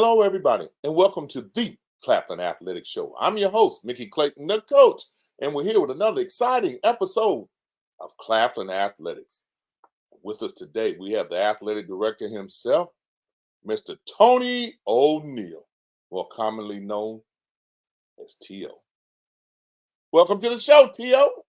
Hello, everybody, and welcome to the Claflin Athletic Show. I'm your host, Mickey Clayton, the coach, and we're here with another exciting episode of Claflin Athletics. With us today, we have the athletic director himself, Mr. Tony O'Neill, more commonly known as T.O. Welcome to the show, T.O.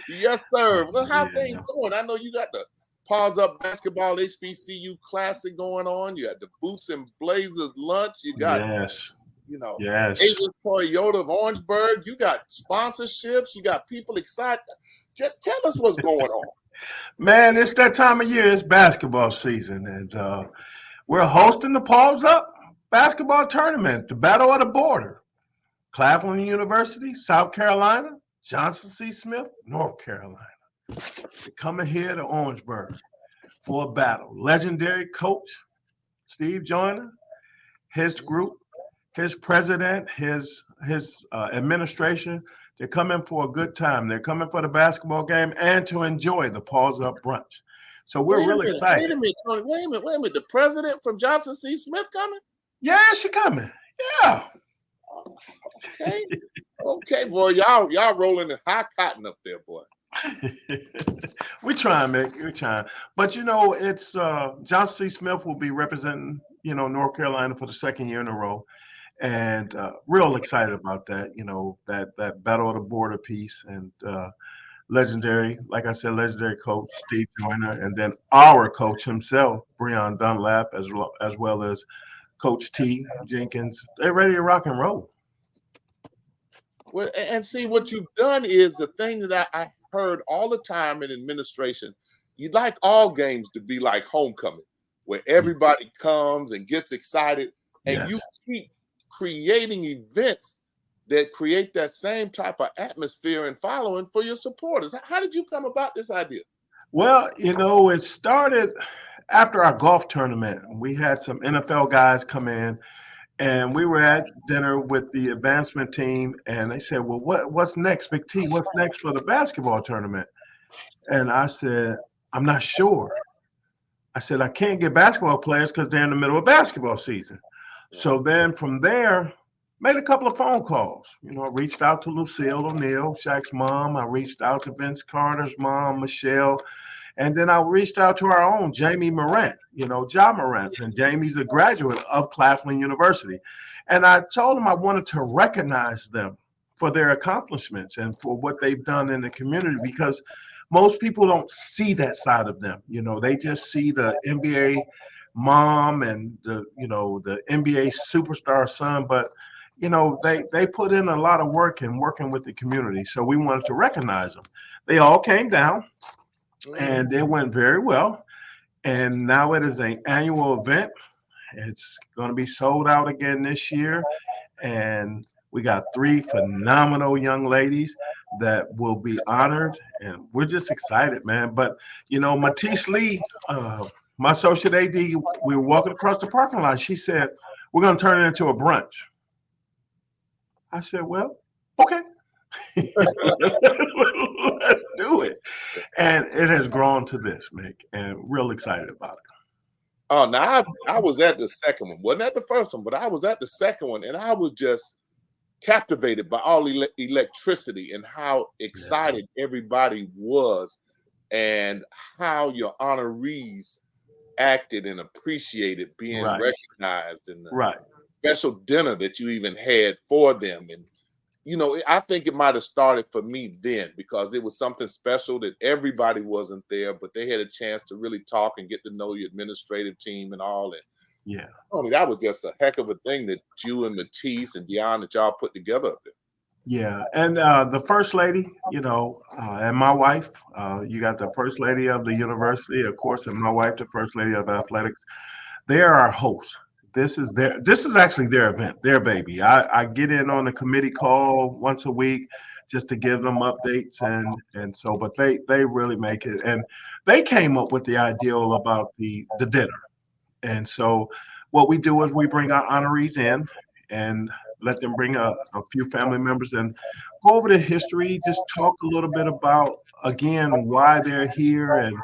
Yes, sir. Well, how things going? I know you got the Pause Up Basketball HBCU Classic going on. You got the Boots and Blazers lunch. You got, Yes. Avis Toyota of Orangeburg. You got sponsorships. You got people excited. Just tell us what's going on. Man, it's that time of year. It's basketball season, and we're hosting the Pause Up Basketball Tournament, the Battle of the Border. Claflin University, South Carolina, Johnson C. Smith, North Carolina. They're coming here to Orangeburg for a battle. Legendary coach Steve Joyner, his group, his president, his administration. They're coming for a good time. They're coming for the basketball game and to enjoy the Pause Up brunch. So we're really excited. Wait a minute. The president from Johnson C. Smith coming? Yeah, she coming. Yeah. Okay, boy. Y'all rolling in high cotton up there, boy. We're trying, Mick. We're trying. But, it's Johnson C. Smith will be representing, North Carolina for the second year in a row. And real excited about that, that Battle of the Border piece. And legendary, like I said, legendary coach Steve Joyner. And then our coach himself, Breon Dunlap, as well as Coach T. Jenkins. They're ready to rock and roll. Well, and see, what you've done is the thing that I heard all the time in administration. You'd like all games to be like homecoming, where everybody comes and gets excited, and you keep creating events that create that same type of atmosphere and following for your supporters. How did you come about this idea? Well, it started after our golf tournament. We had some NFL guys come in, and we were at dinner with the advancement team, and they said, well, what's next, Big T? What's next for the basketball tournament? And I said, I'm not sure. I said, I can't get basketball players because they're in the middle of basketball season. So then from there, made a couple of phone calls. I reached out to Lucille O'Neill, Shaq's mom. I reached out to Vince Carter's mom, Michelle. And then I reached out to our own Jamie Morant, Ja Morant. And Jamie's a graduate of Claflin University. And I told him I wanted to recognize them for their accomplishments and for what they've done in the community, because most people don't see that side of them. They just see the NBA mom and the NBA superstar son, but they put in a lot of work in working with the community. So we wanted to recognize them. They all came down and it went very well. And now it is an annual event. It's going to be sold out again this year. And we got 3 phenomenal young ladies that will be honored. And we're just excited, man. But, Matisse Lee, my associate AD, we were walking across the parking lot. She said, we're going to turn it into a brunch. I said, well, okay. Let's do it. And it has grown to this, Mick, and real excited about it. Oh, now I was at the second one. Wasn't at the first one, but I was at the second one, and I was just captivated by all electricity and how excited everybody was and how your honorees acted and appreciated being recognized, and the special dinner that you even had for them. And I think it might have started for me then, because it was something special that everybody wasn't there, but they had a chance to really talk and get to know your administrative team and all. And that was just a heck of a thing that you and Matisse and Deon, that y'all put together up there. Yeah, and the first lady, and my wife, you got the first lady of the university, of course, and my wife, the first lady of athletics. They are our hosts. This is actually their event, their baby. I get in on the committee call once a week just to give them updates, and so, but they really make it. And they came up with the ideal about the dinner. And so what we do is we bring our honorees in and let them bring a few family members and go over the history, just talk a little bit about, again, why they're here and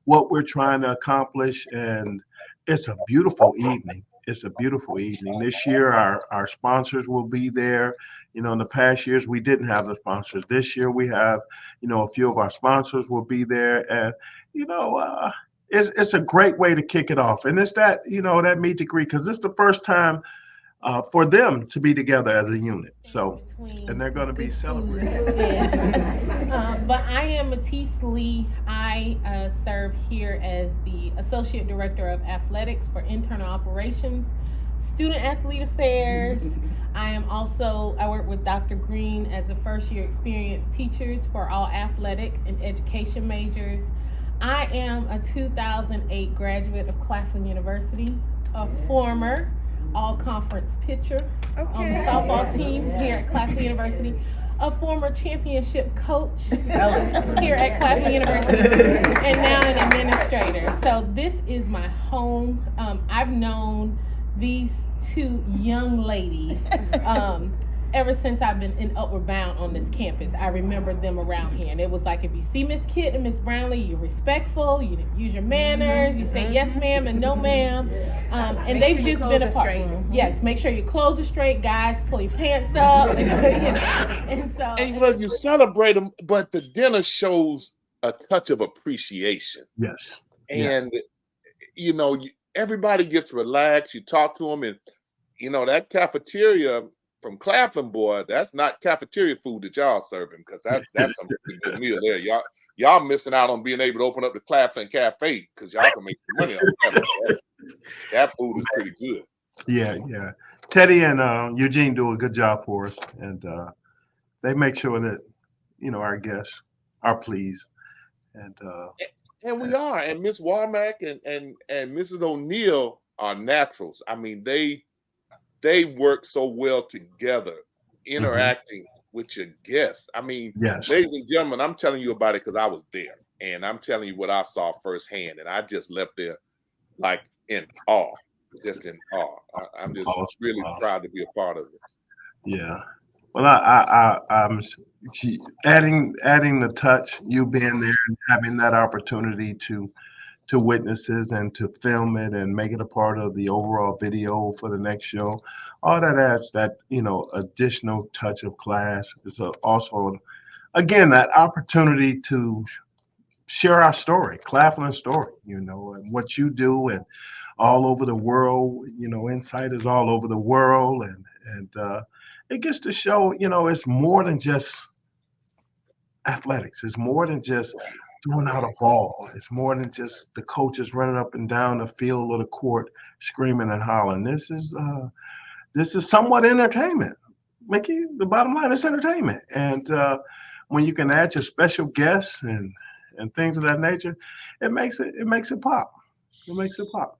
what we're trying to accomplish. And it's a beautiful evening. it's a beautiful evening. This year, our sponsors will be there. In the past years, we didn't have the sponsors. This year, we have, a few of our sponsors will be there. And, it's a great way to kick it off. And it's that meet and greet, because it's the first time for them to be together as a unit. So, and they're going to be celebrating. Yes. But I am Matisse Lee. I serve here as the Associate Director of Athletics for Internal Operations, Student Athlete Affairs. I work with Dr. Green as a first year experienced teachers for all athletic and education majors. I am a 2008 graduate of Claflin University, a former all-conference pitcher on the softball team here at Claflin University, a former championship coach here at Claflin University, and now an administrator. So this is my home. I've known these two young ladies ever since I've been in Upward Bound on this campus. I remember them around here, and it was like, if you see Miss Kitt and Miss Brownlee, you're respectful, you use your manners, you say yes ma'am and no ma'am, and they've just been a part. Yes, make sure your clothes are straight, guys, pull your pants up, and so. And you celebrate them, but the dinner shows a touch of appreciation. Yes. And everybody gets relaxed. You talk to them, and that cafeteria from Claflin, boy, that's not cafeteria food that y'all serving, because that's some pretty good meal there. Y'all missing out on being able to open up the Claflin Cafe, because y'all can make some money on that. That food is pretty good. Yeah. Teddy and Eugene do a good job for us, and they make sure that our guests are pleased. And we are. And Miss Warmack and Mrs. O'Neill are naturals. I mean, they work so well together, interacting with your guests. I mean, yes. Ladies and gentlemen, I'm telling you about it because I was there, and I'm telling you what I saw firsthand, and I just left there like in awe, just in awe. I'm just really proud to be a part of it. Yeah. Well, I'm adding the touch, you being there and having that opportunity to witnesses and to film it and make it a part of the overall video for the next show. All that adds that, additional touch of class. Is also, again, that opportunity to share our story, Claflin's story, and what you do, and all over the world, INSiiGHTS is all over the world. And it gets to show, it's more than just athletics. It's more than just throwing out a ball. It's more than just the coaches running up and down the field or the court screaming and hollering. This is somewhat entertainment. Mickey, the bottom line is entertainment. And when you can add your special guests and things of that nature, it makes it pop. It makes it pop.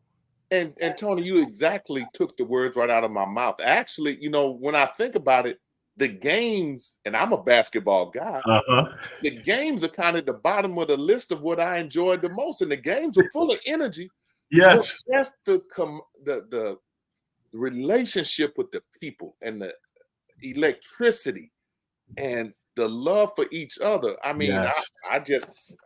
And Tony, you exactly took the words right out of my mouth. Actually, when I think about it, the games, and I'm a basketball guy, the games are kind of at the bottom of the list of what I enjoyed the most. And the games are full of energy. Yes. But that's the relationship with the people and the electricity and the love for each other. I mean, yes. I just,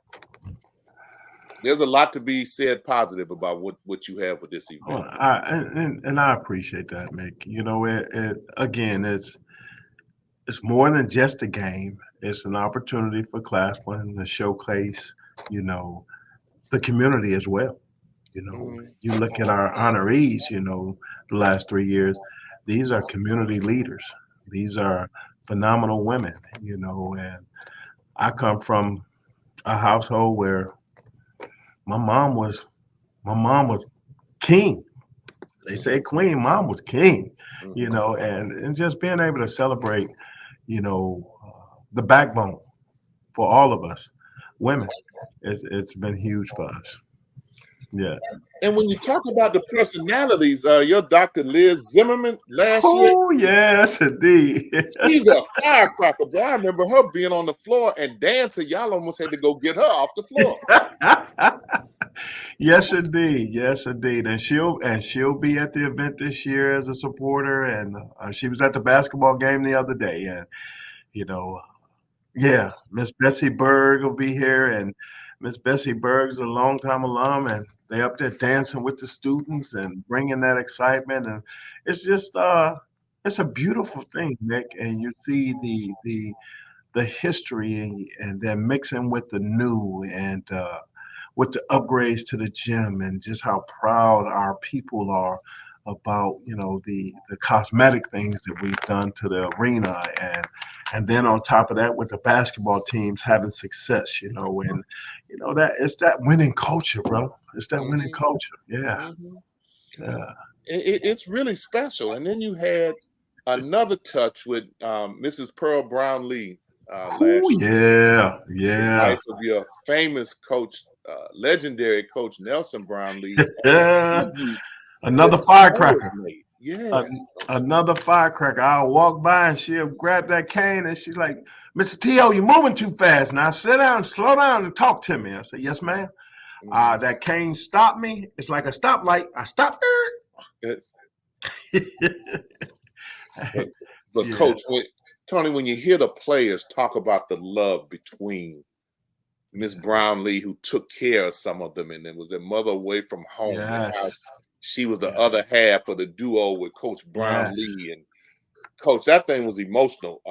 there's a lot to be said positive about what you have with this event. Well, I appreciate that, Mick. Again, it's more than just a game. It's an opportunity for Claflin to showcase, the community as well. You look at our honorees, the last 3 years, these are community leaders. These are phenomenal women, and I come from a household where my mom was king. They say queen, mom was king, and just being able to celebrate, the backbone for all of us women, it's been huge for us. Yeah. And when you talk about the personalities, your Dr. Liz Zimmerman last year. Oh, yes, indeed. She's a firecracker, boy. I remember her being on the floor and dancing. Y'all almost had to go get her off the floor. Yes, indeed. Yes, indeed. And she'll be at the event this year as a supporter. And she was at the basketball game the other day. And, Miss Bessie Berg will be here. And Miss Bessie Berg's a longtime alum, and they up there dancing with the students and bringing that excitement, and it's just it's a beautiful thing, Nick. And you see the history, and then mixing with the new, and with the upgrades to the gym, and just how proud our people are about, the cosmetic things that we've done to the arena, and then on top of that, with the basketball teams having success, and that it's that winning culture, bro. It's that winning culture. Yeah. Yeah. It's really special. And then you had another touch with Mrs. Pearl Brown-Lee Oh, last year, yeah. the Yeah. wife of your famous coach, legendary coach Nelson Brown-Lee. Tribute that Another the players firecracker. made. Yes. An- Another firecracker. I'll walk by and she'll grab that cane and she's like, Mr. T.O., you're moving too fast. Now sit down, slow down, and talk to me. I said, yes, ma'am. That cane stopped me. It's like a stoplight. I stopped It- her. but Yeah. Coach, Tony, when you hear the players talk about the love between Miss Brownlee, who took care of some of them, and then was their mother away from home, and how Yes. she was the Yes. other half of the duo with Coach Brownlee. And Coach, that thing was emotional,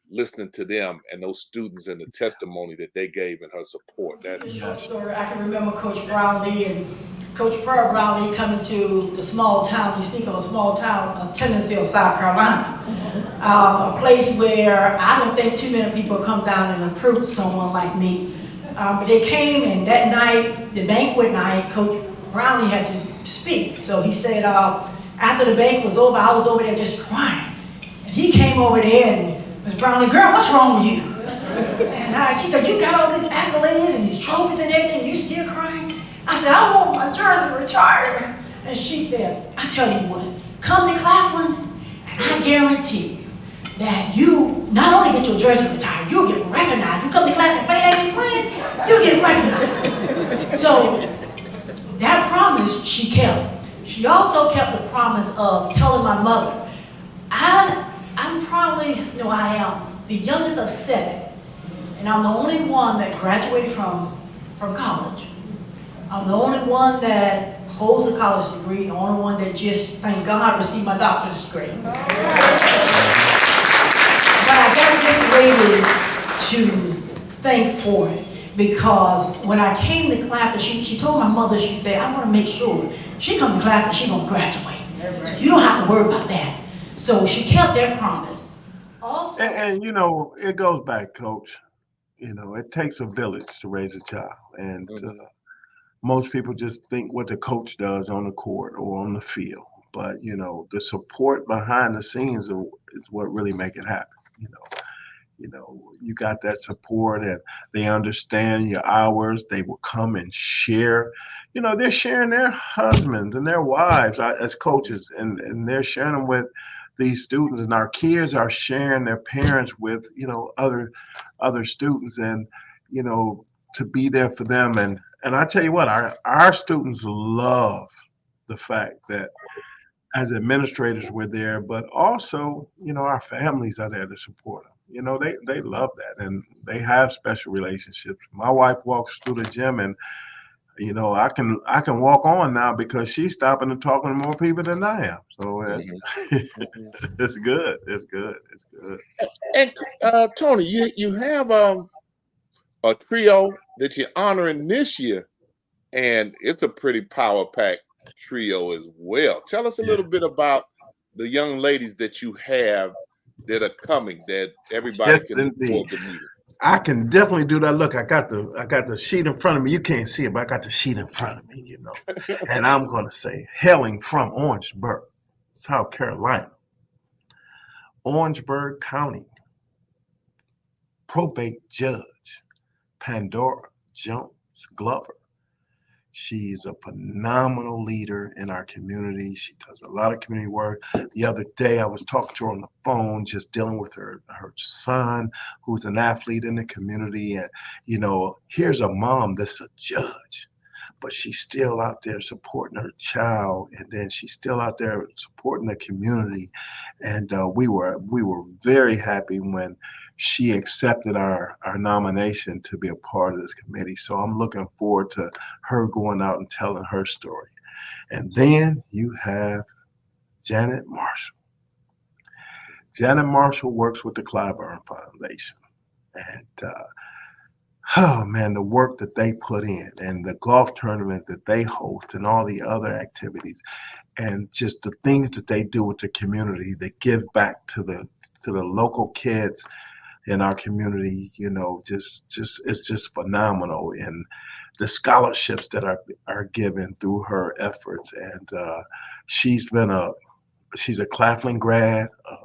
listening to them and those students and the testimony that they gave in her support. A short story. I can remember Coach Brownlee and Coach Pearl Brownlee coming to the small town. You speak of a small town of Tillmansville, South Carolina, a place where I don't think too many people come down and recruit someone like me. But they came, and that night, the banquet night, Coach Brownlee had to speak. So he said, after the banquet was over, I was over there just crying. And he came over there, and Ms. Brownlee, girl, what's wrong with you? And she said, you got all these accolades and these trophies and everything, you still crying? I said, I want my jersey retired. And she said, I tell you what, come to Claflin, and I guarantee you that you not only get your jersey retired, you'll get recognized. You come to Claflin and play that game playing, you'll get recognized. So that promise she kept. She also kept the promise of telling my mother, I'm probably, no, I am the youngest of 7, and I'm the only one that graduated from college. I'm the only one that holds a college degree, the only one that just, thank God, received my doctorate degree. But I guess this lady to thank for it, because when I came to Claflin, she told my mother, she said, I want to make sure she comes to Claflin, she's going to graduate. So you don't have to worry about that. So she kept that promise. Also, And it goes back, Coach. It takes a village to raise a child, and most people just think what the coach does on the court or on the field. But the support behind the scenes is what really make it happen. You got that support, and they understand your hours. They will come and share. They're sharing their husbands and their wives as coaches, and they're sharing them with these students, and our kids are sharing their parents with other students, and to be there for them. And I tell you what, our students love the fact that as administrators we're there, but also our families are there to support them. They love that, and they have special relationships. My wife walks through the gym, and I can walk on now because she's stopping and talking to more people than I am. So it's good. It's good. It's good. And Tony, you have a trio that you're honoring this year, and it's a pretty power-packed trio as well. Tell us a little bit about the young ladies that you have that are coming, that everybody can look forward to meeting. I can definitely do that. Look, I got the sheet in front of me. You can't see it, but I got the sheet in front of me, And I'm gonna say, hailing from Orangeburg, South Carolina, Orangeburg County, probate judge, Pandora Jones Glover. She's a phenomenal leader in our community. She does a lot of community work. The other day, I was talking to her on the phone, just dealing with her son, who's an athlete in the community. And, here's a mom that's a judge, but she's still out there supporting her child, and then she's still out there supporting the community. And we were very happy when she accepted our nomination to be a part of this committee. So I'm looking forward to her going out and telling her story. And then you have Janet Marshall. Janet Marshall works with the Clyburn Foundation. And oh man, the work that they put in, and the golf tournament that they host, and all the other activities, and just the things that they do with the community that give back to the local kids in our community, you know, just it's just phenomenal. And the scholarships that are given through her efforts. And she's a Claflin grad, a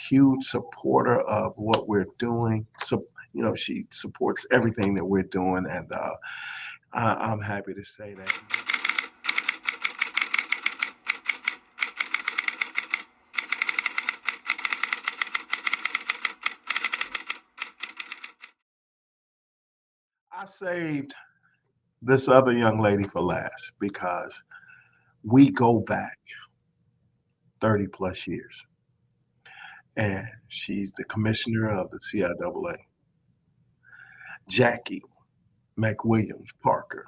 huge supporter of what we're doing. So, you know, she supports everything that we're doing, and I'm happy to say that. I saved this other young lady for last because we go back 30 plus years. And she's the commissioner of the CIAA, Jackie McWilliams Parker.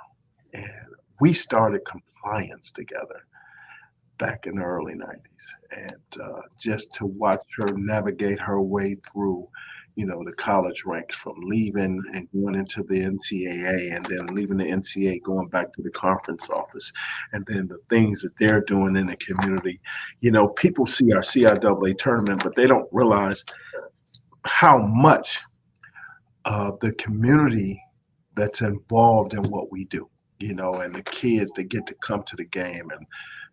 And we started compliance together back in the early 90s. And just to watch her navigate her way through, you know, the college ranks, from leaving and going into the NCAA, and then leaving the NCAA, going back to the conference office, and then the things that they're doing in the community. You know, people see our CIAA tournament, but they don't realize how much of the community that's involved in what we do, you know, and the kids that get to come to the game, and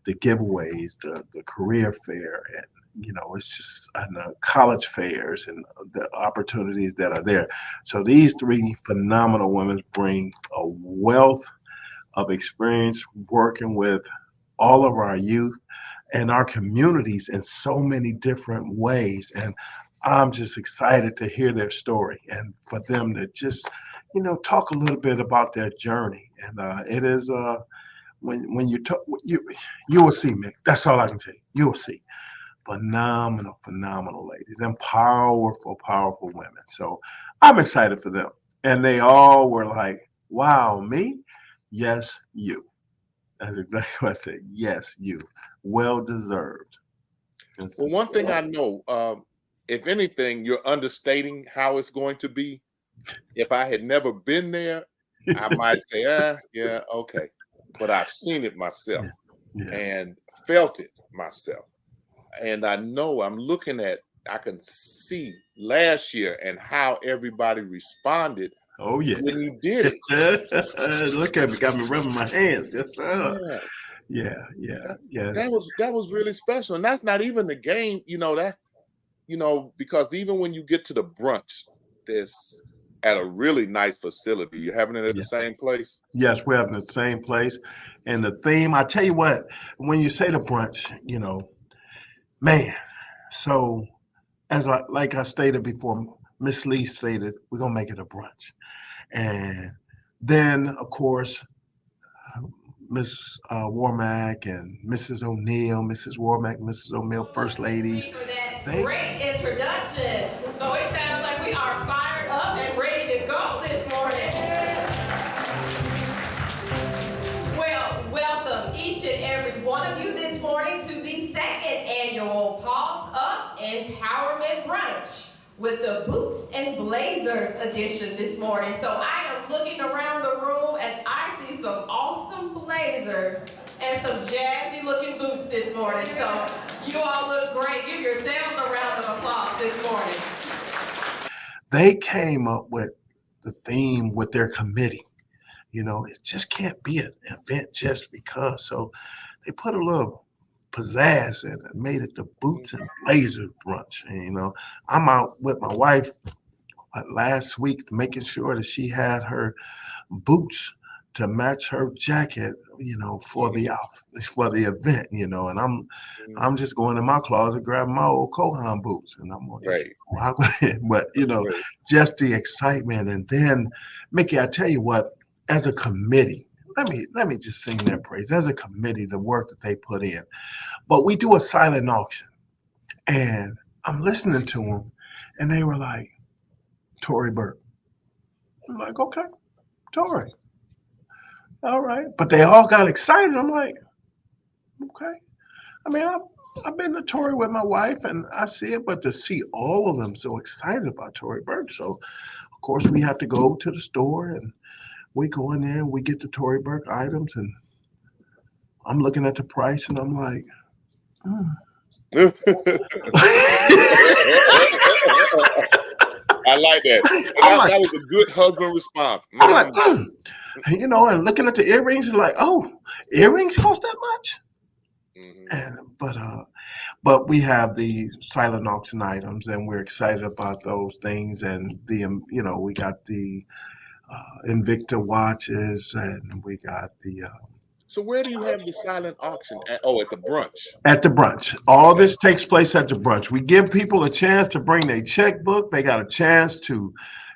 the giveaways, the career fair, and, you know, it's just, and the college fairs, and the opportunities that are there. So these three phenomenal women bring a wealth of experience working with all of our youth and our communities in so many different ways. And I'm just excited to hear their story, and for them to just, you know, talk a little bit about their journey. And it is when you talk, you will see, Mick. That's all I can tell you. You will see phenomenal ladies, and powerful women. So I'm excited for them. And they all were like, "Wow, me? Yes, you." That's exactly what I said. Yes, you. Well deserved. Well, one thing I know, if anything, you're understating how it's going to be. If I had never been there, I might say, yeah, okay. But I've seen it myself, and felt it myself. And I know I can see last year and how everybody responded. Oh yeah, when you did it. Look at me, got me rubbing my hands. Just yeah. That was really special, and that's not even the game. You know that, you know, because even when you get to the brunch, there's at a really nice facility. You're having it at the same place? Yes, we're having the same place. And the theme, I tell you what, when you say the brunch, you know, man, so like I stated before, Miss Lee stated, we're going to make it a brunch. And then, of course, Miss Warmack and Mrs. O'Neill, Mrs. Warmack, Mrs. O'Neill, First Ladies. Great introduction. So it sounds like we are fired up and ready to go this morning. Well, welcome each and every one of you this morning to the second annual Paws Up Empowerment Brunch with the Boots and Blazers edition this morning. So I am looking around the room and I see some awesome blazers and some jazzy looking boots this morning. So you all look great. Give yourselves a round of applause this morning. They came up with the theme with their committee. You know, it just can't be an event just because. So they put a little pizzazz in it and made it the Boots and Blazers brunch. And, you know, I'm out with my wife last week making sure that she had her boots to match her jacket, you know, for the event, you know. And I'm just going in my closet grabbing my old Kohan boots, and I'm going, but you know, just the excitement. And then, Mickey, I tell you what, as a committee, let me just sing their praise. As a committee, the work that they put in. But we do a silent auction, and I'm listening to them, and they were like, Tory Burke. I'm like, okay, Tory. All right. But they all got excited. I'm like, okay. I mean, I've been to Tory with my wife, and I see it, but to see all of them so excited about Tory Burke. So, of course, we have to go to the store, and we go in there, and we get the Tory Burke items, and I'm looking at the price, and I'm like, I like that. That was a good husband response. I'm like, you know, and looking at the earrings, like, oh, earrings cost that much. And but we have the silent auction items, and we're excited about those things. And you know, we got the Invicta watches, and we got the. So where do you have the silent auction at? Oh, at the brunch. At the brunch. All this takes place at the brunch. We give people a chance to bring their checkbook. They got a chance to,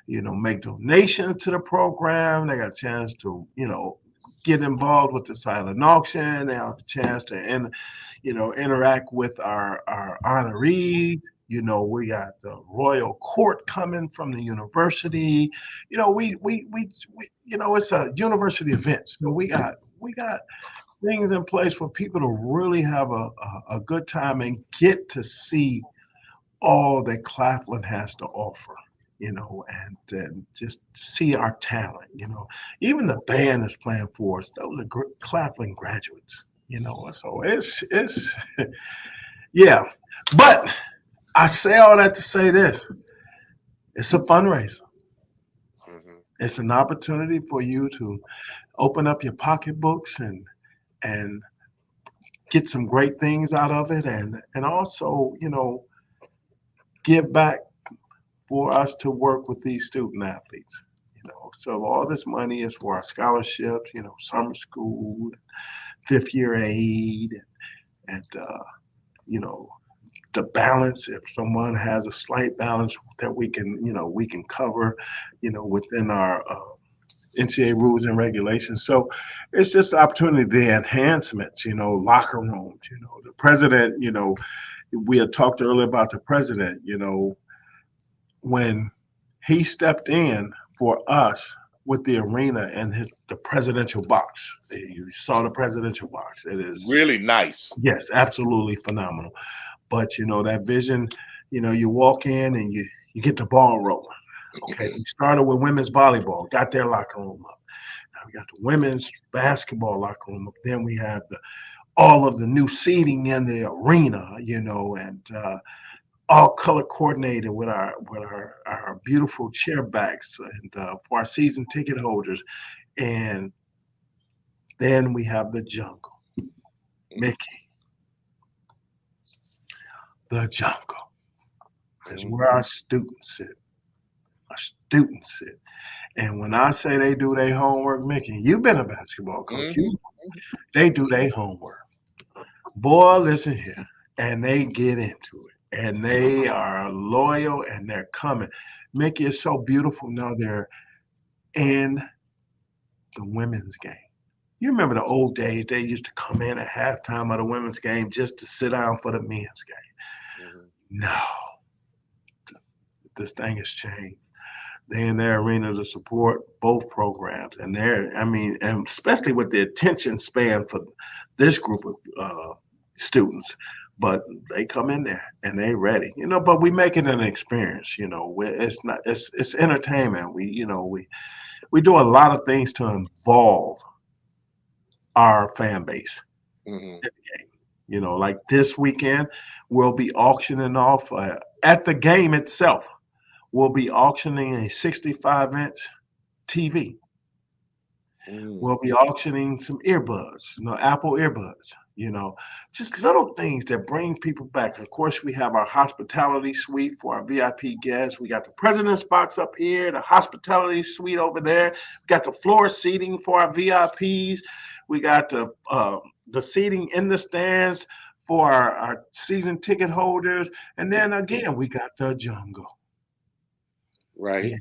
you know, make donations to the program. They got a chance to, you know, get involved with the silent auction. They have a chance to, you know, interact with our honorees. You know, we got the royal court coming from the university. You know, we you know, it's a university event. So we got things in place for people to really have a good time and get to see all that Claflin has to offer, you know, and just see our talent, you know. Even the band is playing for us. Those are Claflin graduates, you know. So it's yeah. But I say all that to say this. It's a fundraiser. It's an opportunity for you to open up your pocketbooks and get some great things out of it, and also, you know, give back for us to work with these student athletes, you know. So all this money is for our scholarships, you know, summer school, fifth year aid, and you know, the balance, if someone has a slight balance that we can, you know, we can cover, you know, within our NCAA rules and regulations. So it's just the opportunity, the enhancements, you know, locker rooms, you know, the president, you know, we had talked earlier about the president, you know, when he stepped in for us with the arena and the presidential box. You saw the presidential box. It is really nice. Yes, absolutely phenomenal. But, you know, that vision, you know, you walk in and you get the ball rolling. Okay, we started with women's volleyball, got their locker room up. Now we got the women's basketball locker room up. Then we have all of the new seating in the arena, you know, and all color coordinated with our beautiful chair backs and for our season ticket holders. And then we have the jungle. Mickey. The jungle is where our students sit. Our students sit. And when I say they do their homework, Mickey, you've been a basketball coach. They do their homework. Boy, listen here. And they get into it. And they are loyal and they're coming. Mickey is so beautiful now. They're in the women's game. You remember the old days, they used to come in at halftime of the women's game just to sit down for the men's game. No. This thing has changed. They're in their arena to support both programs. And and especially with the attention span for this group of students. But they come in there and they ready, you know. But we make it an experience, you know. It's entertainment. We do a lot of things to involve our fan base in the game. You know, like this weekend, we'll be auctioning off at the game itself. We'll be auctioning a 65-inch TV. We'll be auctioning some earbuds, you know, Apple earbuds. You know, just little things that bring people back. Of course, we have our hospitality suite for our VIP guests. We got the president's box up here, the hospitality suite over there. We got the floor seating for our VIPs. We got the seating in the stands for our season ticket holders. And then again, we got the jungle. Right.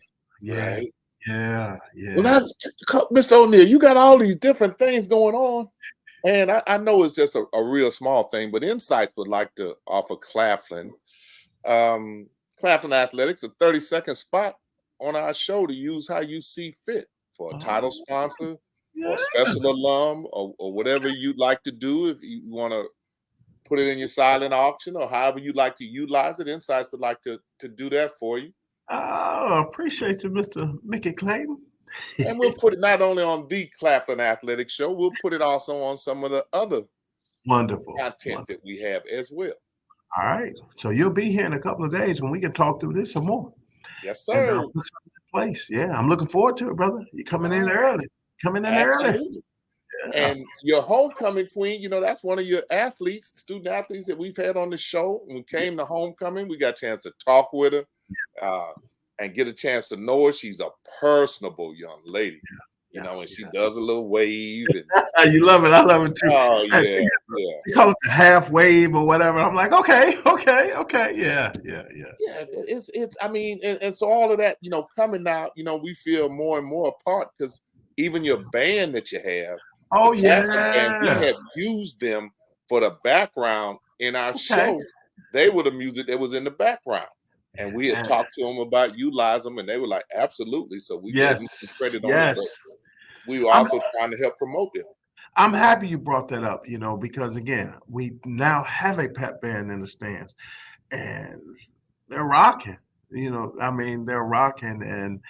Yeah. Right. Yeah, Well, yeah. that's Mr. O'Neal. You got all these different things going on, and I know it's just a real small thing, but INSiiGHTS would like to offer Claflin, um, Claflin Athletics, a 30-second spot on our show to use how you see fit for a title Oh, sponsor or a yeah. special alum or whatever you'd like to do. If you want to put it in your silent auction or however you'd like to utilize it, INSiiGHTS would like to do that for you. Oh, appreciate you, Mr. Mickey Clayton. And we'll put it not only on the Claflin Athletic Show, we'll put it also on some of the other Wonderful. content that we have as well. All right. So you'll be here in a couple of days when we can talk through this some more. Yes, And sir. put something in place. Yeah, I'm looking forward to it, brother. You're coming in early. Coming in early. Absolutely. Yeah. And your homecoming queen, that's one of your athletes, student athletes that we've had on the show. When we came to homecoming, we got a chance to talk with her and get a chance to know her. She's a personable young lady, and she does a little wave. And, You love it. I love it too. oh, Hey, yeah, you call it the half wave or whatever. I'm like, okay. Yeah. Yeah, it's I mean, and so all of that, coming out, we feel more and more apart because even your band that you have, Oh, the Claflin band, we yeah. have used them for the background in our Okay. show. They were the music that was in the background. And we had talked to them about utilizing them, and they were like, absolutely. So we gave them some credit on it, but we were also trying to help promote them. I'm happy you brought that up, because again, we now have a pep band in the stands and they're rocking, they're rocking. And,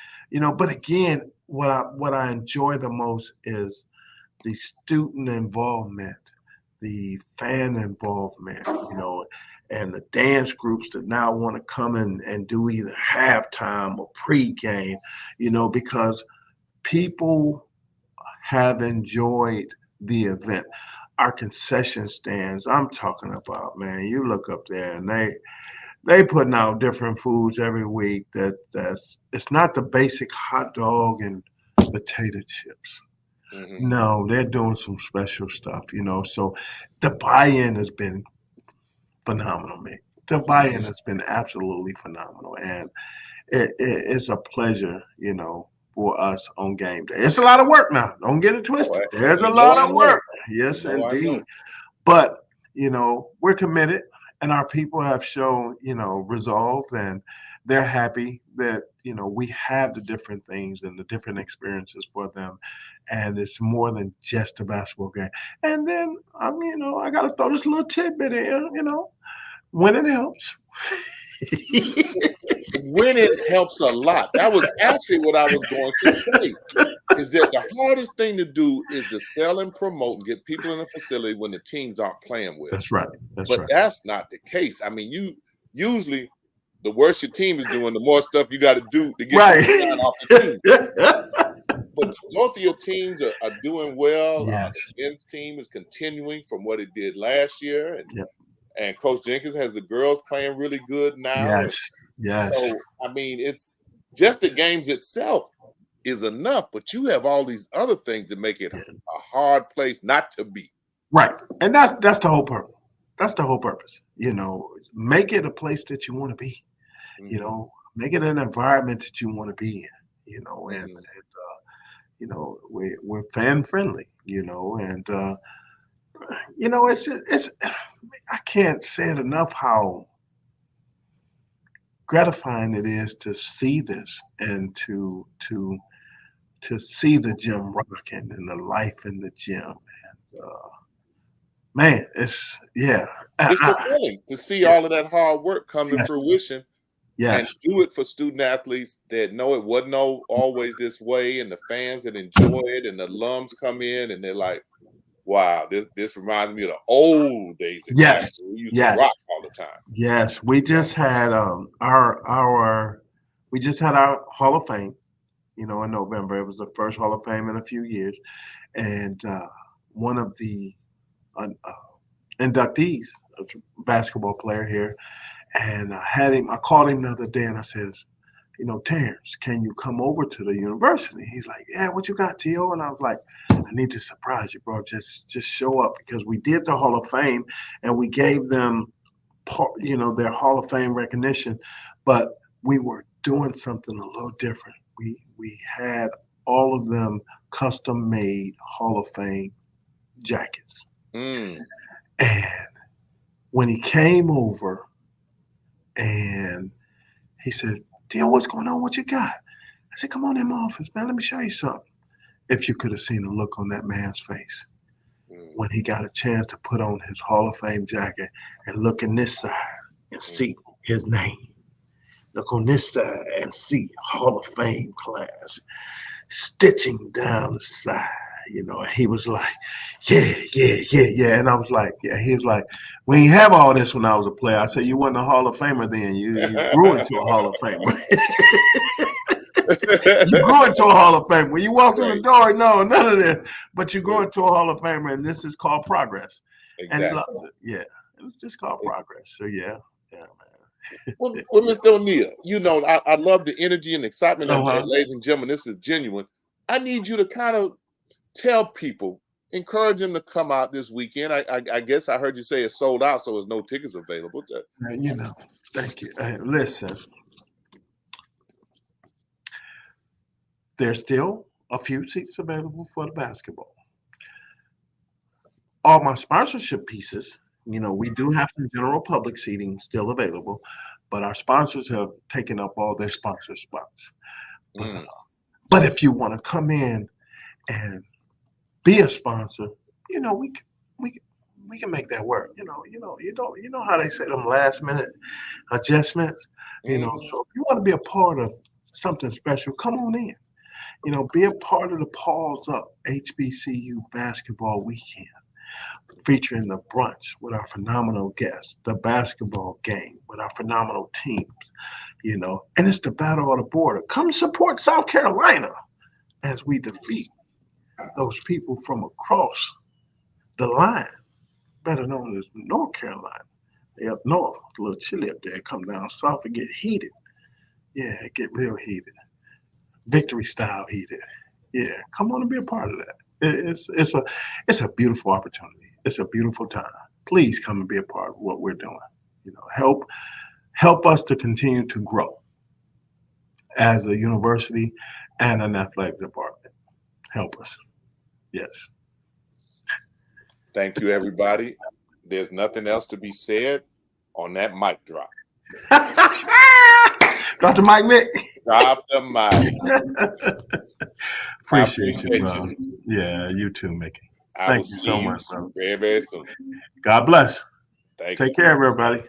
but again, what I enjoy the most is the student involvement, the fan involvement, and the dance groups that now want to come in and do either halftime or pregame, because people have enjoyed the event. Our concession stands, I'm talking about, man, you look up there and they putting out different foods every week it's not the basic hot dog and potato chips. Mm-hmm. No, they're doing some special stuff, so the buy-in has been phenomenal, man. The buy-in has been absolutely phenomenal, and it's a pleasure, for us on game day. It's a lot of work now. Don't get it twisted. There's a lot of work. Yes, indeed. But, we're committed, and our people have shown, resolve, and they're happy that, we have the different things and the different experiences for them. And it's more than just a basketball game. And then, I got to throw this little tidbit in, when it helps. When it helps a lot. That was actually what I was going to say, is that the hardest thing to do is to sell and promote and get people in the facility when the teams aren't playing well. That's right. But that's not the case. I mean, you usually, the worse your team is doing, the more stuff you got to do to get people off the team. But both of your teams are doing well. Yes. The men's team is continuing from what it did last year. And Coach Jenkins has the girls playing really good now. Yes. So, I mean, it's just the games itself is enough, but you have all these other things that make it a hard place not to be. Right. And that's the whole purpose. That's the whole purpose. Make it a place that you want to be. Mm-hmm. Make it an environment that you want to be in, and we're fan friendly, and it's I can't say it enough how gratifying it is to see this and to see the gym rocking and the life in the gym. And man, it's fulfilling to see all of that hard work come to fruition. Yes. And do it for student athletes that know it wasn't always this way, and the fans that enjoy it, and the alums come in and they're like, wow, this reminds me of the old days. Yes. We used to rock all the time. Yes. We just had our Hall of Fame, in November. It was the first Hall of Fame in a few years. And one of the inductees, a basketball player here, and I called him the other day and I says, Terrence, can you come over to the university? He's like, yeah, what you got, T.O.? And I was like, I need to surprise you, bro. Just show up, because we did the Hall of Fame and we gave them, their Hall of Fame recognition, but we were doing something a little different. we had all of them custom made Hall of Fame jackets. Mm. And when he came over and he said, Dio, what's going on? What you got? I said, come on in my office, man. Let me show you something. If you could have seen the look on that man's face when he got a chance to put on his Hall of Fame jacket and look in this side and see his name. Look on this side and see Hall of Fame class stitching down the side. You know, he was like, yeah. And I was like, yeah. He was like, we ain't have all this when I was a player. I said, you wasn't a Hall of Famer then. You grew into a Hall of Famer. You grew into a Hall of Famer. When you walk through the door, no, none of this. But you grew into a Hall of Famer, and this is called progress. Exactly. And he loved it. Yeah. It was just called progress. So, yeah, man. Well, Mr. O'Neal, you know, I love the energy and excitement of that, ladies and gentlemen. This is genuine. I need you to kind of tell people, encourage them to come out this weekend. I guess I heard you say it's sold out, so there's no tickets available. You know, thank you. Listen, there's still a few seats available for the basketball. All my sponsorship pieces, you know, we do have some general public seating still available, but our sponsors have taken up all their sponsor spots. But if you want to come in and be a sponsor, you know, we can make that work. You know how they say them last minute adjustments. You know, so if you want to be a part of something special, come on in. You know, be a part of the Paws Up HBCU basketball weekend, featuring the brunch with our phenomenal guests, the basketball game with our phenomenal teams. You know, and it's the battle of the border. Come support South Carolina as we defeat those people from across the line, better known as North Carolina. They up north, a little chilly up there. Come down south and get heated. Yeah, it get real heated. Victory style heated. Yeah, come on and be a part of that. It's a beautiful opportunity. It's a beautiful time. Please come and be a part of what we're doing. You know, help us to continue to grow as a university and an athletic department. Help us. Yes. Thank you, everybody. There's nothing else to be said on that mic drop. Drop the mic, Mick. Drop the mic. Appreciate you, bro. Yeah, you too, Mickey. Thank you so much, bro. Very, very soon. God bless. Take care, everybody.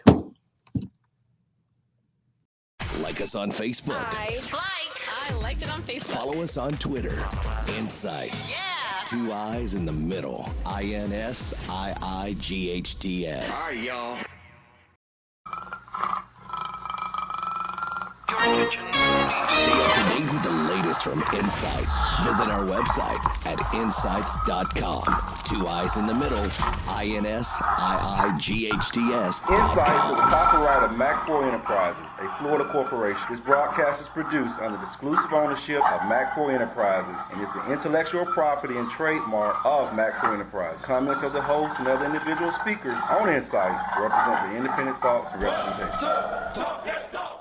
Like us on Facebook. I liked it on Facebook. Follow us on Twitter. INSiiGHTS. Yeah. 2 I's in the middle. INSiiGHTS. All right, y'all. Stay up to date with the latest from INSiiGHTS. Visit our website at INSiiGHTS.com. 2 I's in the middle. INSiiGHTS. INSiiGHTS is a copyright of MAC4 Enterprises, a Florida corporation. This broadcast is produced under the exclusive ownership of MAC4 Enterprises and is the intellectual property and trademark of MAC4 Enterprises. Comments of the host and other individual speakers on INSiiGHTS represent the independent thoughts and representation.